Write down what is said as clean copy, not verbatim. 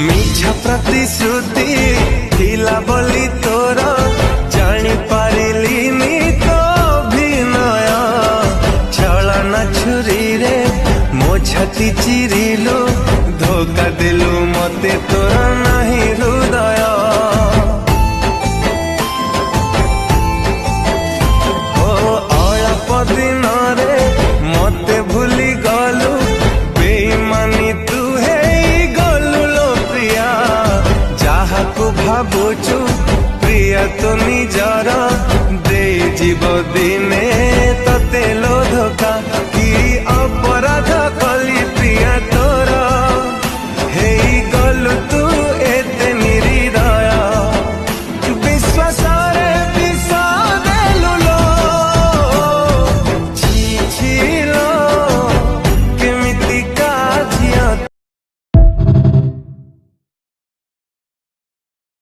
मिछा प्रतिश्रुति थिला बोली तोर जानी पारिलिनी तो अभिनय छलना छुरी रे मो छाती चिरिलु धोखा देलु मते तोर नाही हृदय ओ अल्प दिन रे मते भूली गलु बेईमानी तू है गलु लो प्रिया जहा को भावुचु प्रिया तो निजर दे जीव दिने